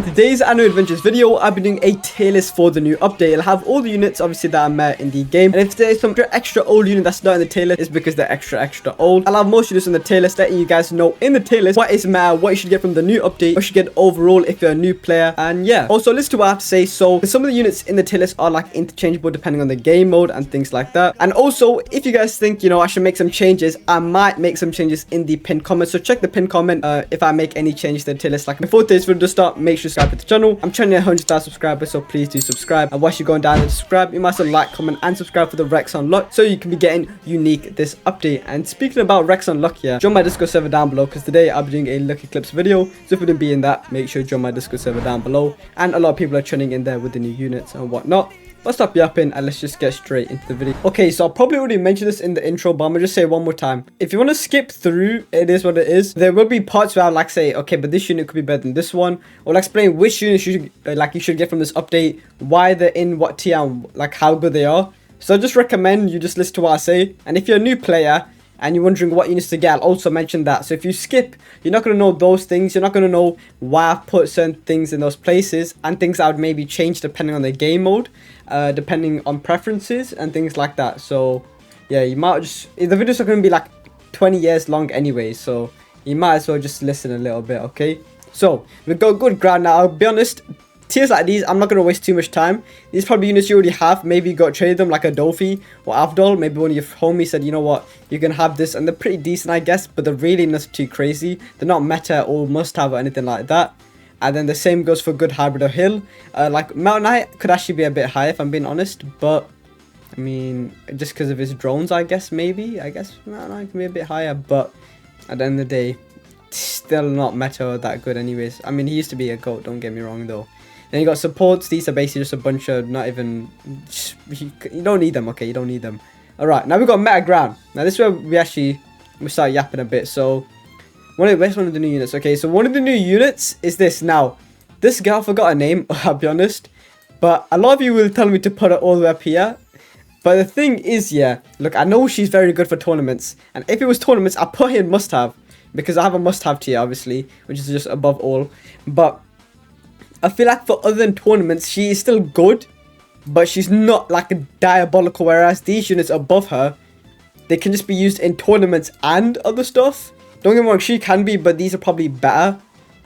today's anime adventures video, I'll be doing a tier list for the new update. It'll have all the units obviously that are met in the game, and if there's some extra old unit that's not in the tier list, it's because they're extra old. I'll have most units in the tier list, letting you guys know in the tier list what is meta, what you should get from the new update, what you should get overall if you're a new player, and yeah. Also, listen to what I have to say. So some of the units in the tier list are like interchangeable depending on the game mode and things like that. And also, if you guys think, you know, I should make some changes, I might make some changes in the pinned comment. So check the pinned comment if I make any changes to the tier list. Like before today's video to start, make sure to subscribe to the channel. I'm trying to get 100,000 subscribers, so please do subscribe. And whilst you're going down and subscribe, you must like, comment, and subscribe for the Rex Unlock, so you can be getting unique this update. And speaking about Rex Unlock here, join my Discord server down below, because today I'll be doing a Lucky Clips video. So if you didn't be in that, make sure you join my Discord server down below. And a lot of people are trending in there with the new units and whatnot. Let's stop yapping and let's just get straight into the video. Okay, so I probably already mentioned this in the intro, but I'm gonna just say it one more time. If you want to skip through, it is what it is. There will be parts where I'll like say, okay, but this unit could be better than this one, or like explain which units you should you should get from this update, why they're in what tier, and like how good they are. So I just recommend you just listen to what I say. And if you're a new player and you're wondering what units to get, I'll also mention that. So if you skip, you're not going to know those things. You're not going to know why I've put certain things in those places, and things I would maybe change depending on the game mode, depending on preferences and things like that. So yeah, you might just, the videos are going to be like 20 years long anyway, so you might as well just listen a little bit, okay? So we've got good ground now. I'll be honest, tiers like these, I'm not going to waste too much time. These probably units you already have. Maybe you got traded them like a Dolphy or Avdol. Maybe one of your homies said, you know what, you can have this, and they're pretty decent, I guess, but they're really not too crazy. They're not meta or must have or anything like that. And then the same goes for good hybrid or hill. Like Mountain Knight could actually be a bit higher if I'm being honest, but I mean, just because of his drones, I guess, maybe. I guess Mountain Knight can be a bit higher, but at the end of the day, still not meta or that good anyways. I mean, he used to be a GOAT, don't get me wrong though. Then you got supports. These are basically just a bunch of not even, you don't need them, okay? You don't need them. Alright, now we've got meta ground. Now this is where we start yapping a bit. So where's one of the new units? Okay, so one of the new units is this. Now this girl, I forgot her name, I'll be honest, but a lot of you will tell me to put her all the way up here. But the thing is, yeah, look, I know she's very good for tournaments, and if it was tournaments, I put her in must have, because I have a must have tier obviously, which is just above all. But I feel like for other than tournaments, she is still good, but she's not like a diabolical. Whereas these units above her, they can just be used in tournaments and other stuff. Don't get me wrong, she can be, but these are probably better.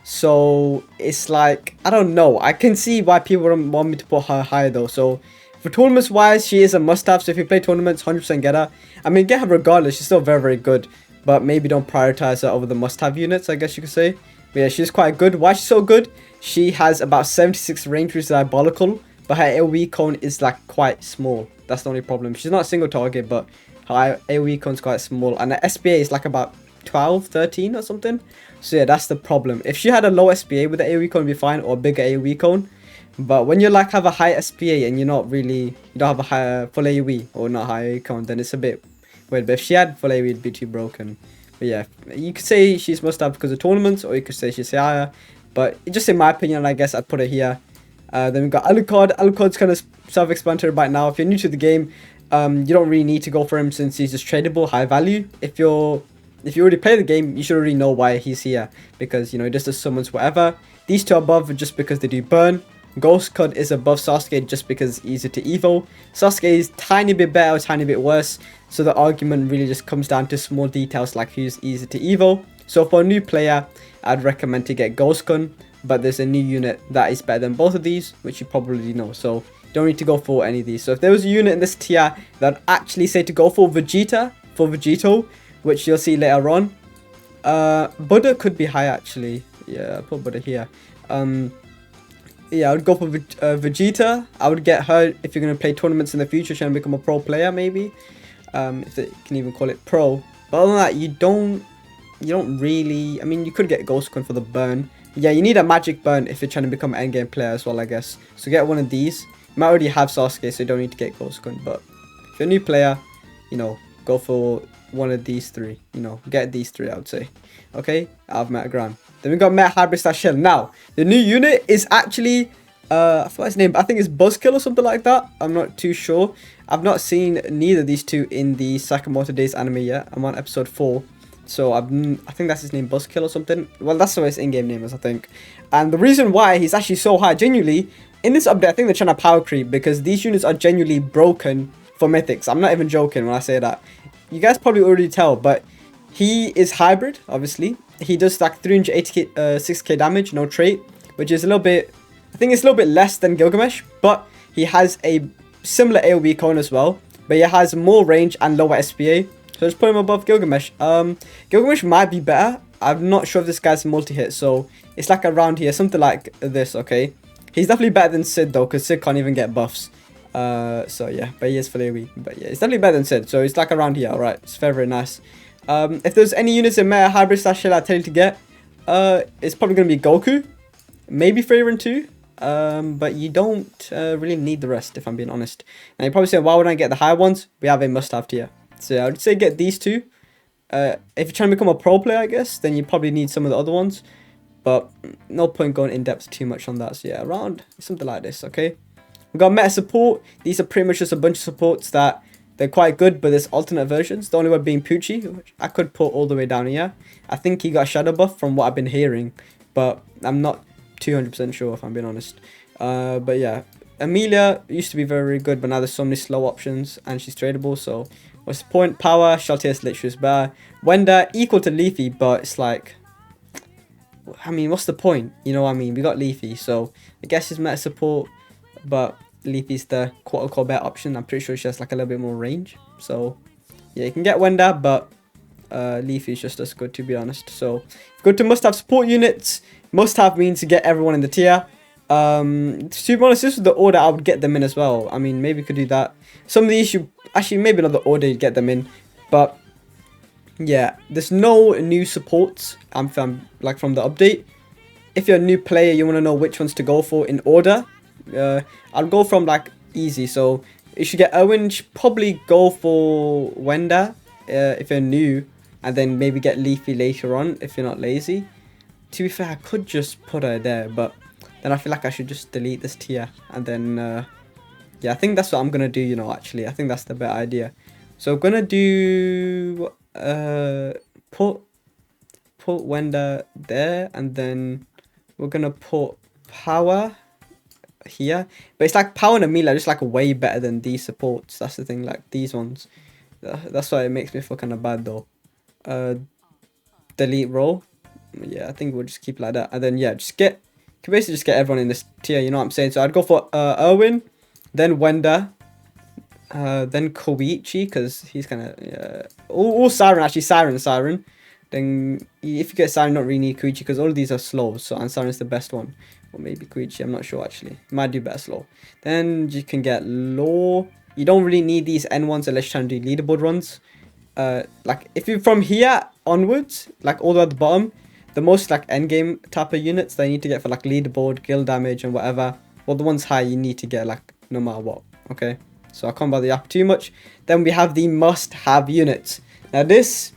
So it's like, I don't know. I can see why people want me to put her higher though. So for tournaments wise, she is a must-have. So if you play tournaments, 100% get her. I mean, get her regardless. She's still very good, but maybe don't prioritize her over the must-have units, I guess you could say. But yeah, she's quite good. Why she's so good? She has about 76 range, which is diabolical, but her AoE cone is like quite small. That's the only problem. She's not a single target, but her AoE cone is quite small, and her SPA is like about 12, 13 or something. So yeah, that's the problem. If she had a low SPA with the AoE cone, it'd be fine, or a bigger AoE cone. But when you like have a high SPA and you don't have a higher full AoE or not high AoE cone, then it's a bit weird. But if she had full AoE, it'd be too broken. But yeah, you could say she's must have because of tournaments, or you could say she's higher. But just in my opinion, I guess I'd put it here. Then we've got Alucard. Alucard's kind of self-explanatory right now. If you're new to the game, you don't really need to go for him since he's just tradable, high value. If you already play the game, you should already know why he's here, because you know, he just summons whatever. These two above are just because they do burn. Ghost Cud is above Sasuke just because it's easier to evo. Sasuke is tiny bit better, tiny bit worse. So the argument really just comes down to small details like who's easier to evo. So for a new player, I'd recommend to get Ghost Gun, but there's a new unit that is better than both of these, which you probably know. So you don't need to go for any of these. So if there was a unit in this tier that I'd actually say to go for Vegito, which you'll see later on. Buddha could be high actually. Yeah, I'll put Buddha here. Yeah, I would go for Vegeta. I would get her if you're going to play tournaments in the future, trying to become a pro player maybe. If they can even call it pro. But other than that, you don't really, I mean, you could get Ghost Gun for the burn. Yeah, you need a magic burn if you're trying to become an endgame player as well, I guess. So get one of these. You might already have Sasuke, so you don't need to get Ghost Gun. But if you're a new player, you know, go for one of these three. You know, get these three, I would say. Okay, out of meta ground. Then we got meta hybrid slash shell. Now, the new unit is actually, I forgot his name, I think it's Buzzkill or something like that. I'm not too sure. I've not seen neither of these two in the Sakamoto Days anime yet. I'm on episode 4. So I think that's his name, Buzzkill or something. Well, that's what his in-game name is, I think. And the reason why he's actually so high, genuinely, in this update, I think they're trying to power creep because these units are genuinely broken for mythics. I'm not even joking when I say that. You guys probably already tell, but he is hybrid, obviously. He does like 380k, 6k damage, no trait, which is a little bit, I think it's a little bit less than Gilgamesh, but he has a similar AoE cone as well, but he has more range and lower SPA. So just put him above Gilgamesh. Gilgamesh might be better. I'm not sure if this guy's multi-hit, so it's like around here, something like this, okay? He's definitely better than Sid though, because Sid can't even get buffs. So yeah, but he is fully AoE. But yeah, it's definitely better than Sid, so it's like around here, alright? It's very, very nice. If there's any units in meta hybrid slash shell I tell you to get, it's probably going to be Goku, maybe Freiren too. But you don't really need the rest, if I'm being honest. And you probably say, why would I get the high ones? We have a must-have tier. So yeah, I would say get these two. If you're trying to become a pro player, I guess, then you probably need some of the other ones. But no point going in depth too much on that. So yeah, around something like this, okay? We've got meta support. These are pretty much just a bunch of supports that they're quite good, but there's alternate versions. The only one being Poochie, which I could put all the way down here. I think he got a shadow buff from what I've been hearing, but I'm not 200% sure if I'm being honest. But yeah, Amelia used to be very, very good, but now there's so many slow options and she's tradable, so what's the point? Power, Shaltier literally is bad. Wenda equal to Leafy, but it's like, I mean, what's the point? You know what I mean? We got Leafy, so I guess it's meta support, but Leafy's the quote-unquote better option. I'm pretty sure she has like a little bit more range, so yeah, you can get Wenda, but Leafy is just as good, to be honest. So go to must-have support units. Must-have means to get everyone in the tier. To be honest, this is the order I would get them in as well. I mean, maybe you could do that. Some of these you actually, maybe not the order you get them in, but yeah, there's no new supports from the update. If you're a new player, you want to know which ones to go for in order. I'll go from like easy. So you should get Owen. You should probably go for Wenda if you're new, and then maybe get Leafy later on if you're not lazy. To be fair, I could just put her there, but then I feel like I should just delete this tier, and then yeah, I think that's what I'm gonna do. You know, actually, I think that's the better idea. So I'm gonna do put Wenda there, and then we're gonna put Power here. But it's like Power and Amelia are just like way better than these supports. That's the thing, like these ones. That's why it makes me feel kind of bad though. Delete roll. Yeah, I think we'll just keep like that, and then yeah, can basically just get everyone in this tier. You know what I'm saying? So I'd go for Erwin, then Wenda, then Koichi, because he's kind of or Siren, actually. Siren. Then if you get Siren, not really need Koichi because all of these are slow. So and Siren's the best one, or maybe Koichi. I'm not sure actually. Might do better slow. Then you can get Law. You don't really need these N ones unless you're trying to do leaderboard runs. Like if you from here onwards, like all the way at the bottom, the most like end game type of units that you need to get for like leaderboard, guild damage, and whatever. Well, the ones high you need to get like no matter what. Okay, so I can't bother you up too much. Then we have the must-have units. Now this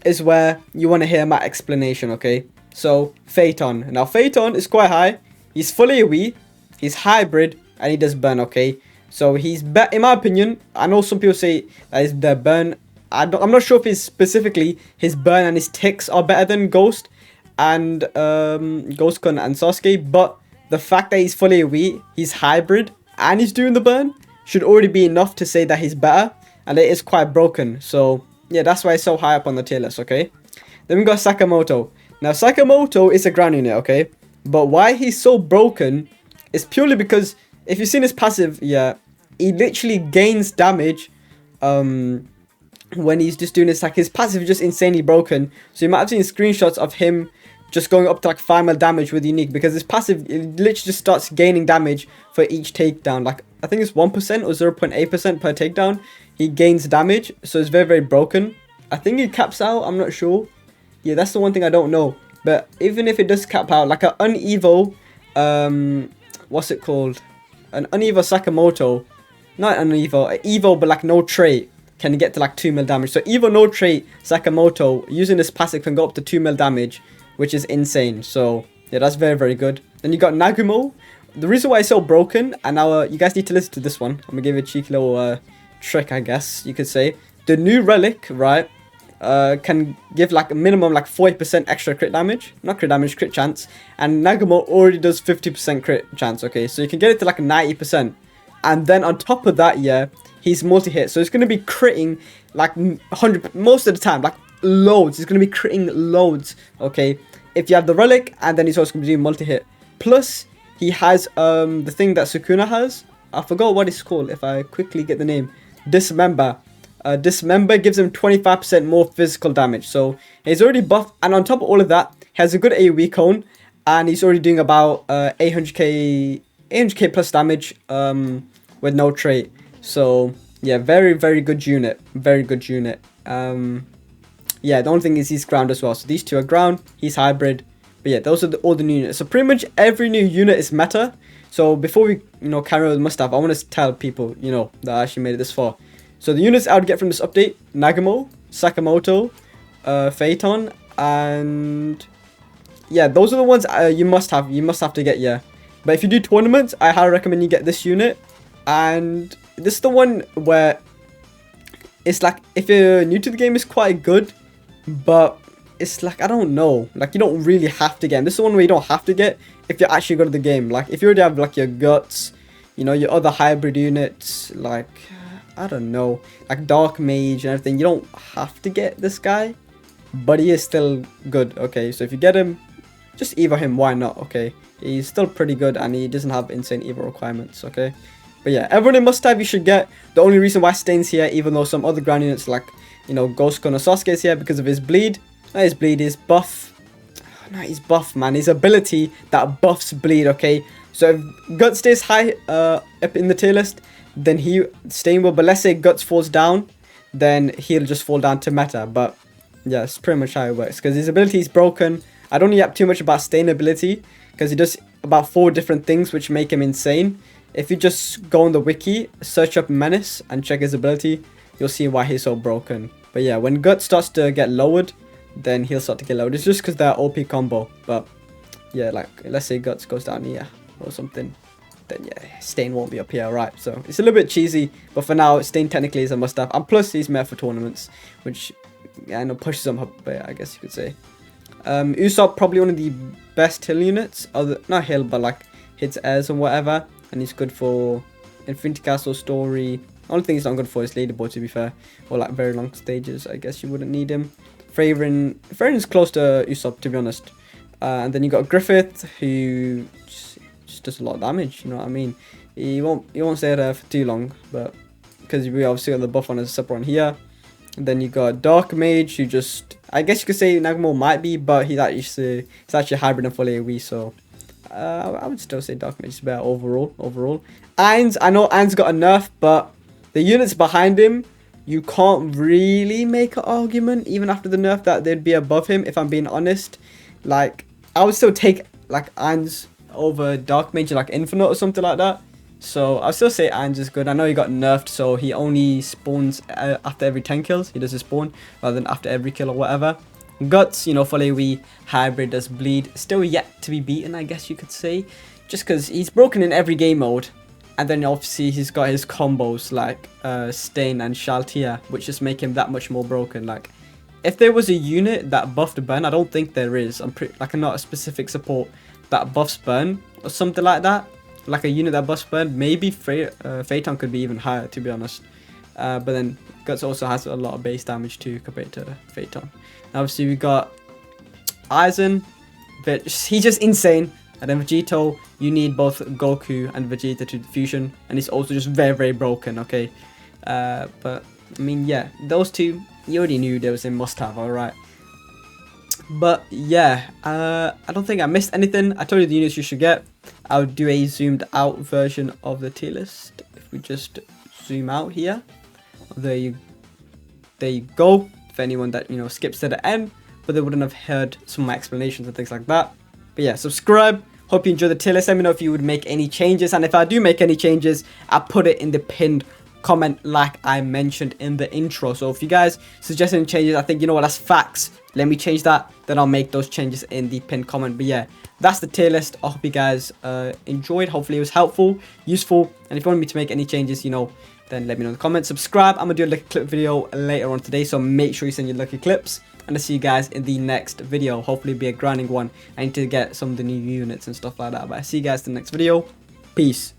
is where you want to hear my explanation. Okay, so Phaeton. Now Phaeton is quite high. He's fully AoE. He's hybrid, and he does burn. Okay, so he's better in my opinion. I know some people say that is the burn. I'm not sure if it's specifically his burn and his ticks are better than Ghost and Ghostkun and Sasuke, but the fact that he's fully AoE, he's hybrid, and he's doing the burn should already be enough to say that he's better, and it is quite broken. So yeah, that's why it's so high up on the tier list, okay? Then we got Sakamoto. Now Sakamoto is a ground unit, okay? But why he's so broken is purely because if you've seen his passive, yeah, he literally gains damage when he's just doing this. Like his passive is just insanely broken. So you might have seen screenshots of him just going up to like 5 mil damage with unique, because his passive, it literally just starts gaining damage for each takedown. Like I think it's 1% or 0.8% per takedown he gains damage, so it's very, very broken. I think it caps out, I'm not sure. Yeah, that's the one thing I don't know. But even if it does cap out, like an unevo what's it called, an unevo Sakamoto, not an evo but like no trait, can get to like 2 mil damage. So evo no trait Sakamoto using this passive can go up to 2 mil damage, which is insane. So yeah, that's very, very good. Then you got Nagumo. The reason why it's so broken, and now you guys need to listen to this one. I'm gonna give you a cheeky little trick, I guess you could say. The new relic, right, can give like a minimum like 40% extra crit damage, not crit damage, crit chance, and Nagamo already does 50% crit chance. Okay, so you can get it to like 90%, and then on top of that, yeah, he's multi-hit, so it's going to be critting like 100 most of the time, like loads. He's going to be critting loads. Okay, if you have the relic, and then he's also going to be doing multi-hit. Plus he has the thing that Sukuna has. I forgot what it's called. If I quickly get the name, Dismember. Dismember gives him 25% more physical damage, so he's already buffed, and on top of all of that, he has a good AoE cone, and he's already doing about 800k plus damage with no trait. So yeah, very good unit, very good unit. Yeah, the only thing is he's ground as well, so these two are ground, he's hybrid. But yeah, those are all the new units. So pretty much every new unit is meta. So before we carry on with must-have, I want to tell people that I actually made it this far. So the units I would get from this update: Nagamo, Sakamoto, Phaeton, and yeah, those are the ones you must have. You must have to get, yeah. But if you do tournaments, I highly recommend you get this unit. And this is the one where it's like, if you're new to the game, it's quite good, but it's like, I don't know, like you don't really have to get him. This is the one where you don't have to get if you're actually good at the game. Like if you already have like your guts, your other hybrid units, like I don't know, like Dark Mage and everything, you don't have to get this guy, but he is still good. Okay, so if you get him, just evo him, why not? Okay, he's still pretty good, and he doesn't have insane evo requirements. Okay, but yeah, everyone in must have you should get. The only reason why Stain's here, even though some other ground units like Ghost Gun or Sasuke is here, because of his bleed. Not his bleed, his buff. No, he's buff, man. His ability that buffs bleed. Okay, so if Guts stays high up in the tier list, then he Stain will. But let's say Guts falls down, then he'll just fall down to meta. But yeah, it's pretty much how it works, because his ability is broken. I don't yap too much about Stain ability, because he does about 4 different things which make him insane. If you just go on the wiki, search up Menace and check his ability, you'll see why he's so broken. But yeah, when Guts starts to get lowered, then he'll start to get lowered. It's just because they're OP combo. But yeah, like let's say Guts goes down here or something, then yeah, Stain won't be up here, right? So it's a little bit cheesy, but for now, Stain technically is a must-have, and plus he's made for tournaments, which I know pushes him up, but I guess you could say. Usopp, probably one of the best heal units, not heal, but like hits airs and whatever, and he's good for Infinity Castle story. Only thing he's not good for is leaderboard, to be fair, or like very long stages. I guess you wouldn't need him. Freyrin is close to Usopp, to be honest. And then you got Griffith, who just does a lot of damage. You know what I mean? He won't stay there for too long, but because we obviously got the buff on his separate one here. And then you got Dark Mage, who just, I guess you could say Nagamo might be, but he's actually hybrid and full AoE. So I would still say Dark Mage is better overall. Ainz, I know Ainz got a nerf, but the units behind him, you can't really make an argument, even after the nerf, that they'd be above him, if I'm being honest. Like, I would still take, like, Ainz over Dark Mage, like Infinite or something like that. So, I'll still say Ainz is good. I know he got nerfed, so he only spawns after every 10 kills. He does his spawn, rather than after every kill or whatever. Guts, full AoE, hybrid, does bleed. Still yet to be beaten, I guess you could say. Just because he's broken in every game mode. And then obviously he's got his combos like Stain and Shaltia, which just make him that much more broken. Like, if there was a unit that buffed burn, I don't think there is. I'm not a specific support that buffs burn or something like that. Like a unit that buffs burn, maybe Phaeton could be even higher, to be honest. But then Guts also has a lot of base damage too compared to Phaeton. Obviously we got Aizen, but he's just insane. And then Vegito, you need both Goku and Vegeta to fusion, and he's also just very broken. Okay, but I mean, yeah, those two you already knew there was a must-have. All right, but yeah, I don't think I missed anything. I told you the units you should get. I'll do a zoomed out version of the tier list. If we just zoom out here, there you go. For anyone that skips to the end, but they wouldn't have heard some of my explanations and things like that. But yeah, subscribe. Hope you enjoy the tier list. Let me know if you would make any changes, and if I do make any changes, I'll put it in the pinned comment like I mentioned in the intro. So if you guys suggest any changes, I think, that's facts, let me change that, then I'll make those changes in the pinned comment. But yeah, that's the tier list. I hope you guys enjoyed. Hopefully it was helpful, useful, and if you want me to make any changes, then let me know in the comments. Subscribe. I'm gonna do a lucky clip video later on today, so make sure you send your lucky clips. And I'll see you guys in the next video. Hopefully it'll be a grinding one. I need to get some of the new units and stuff like that. But I'll see you guys in the next video. Peace.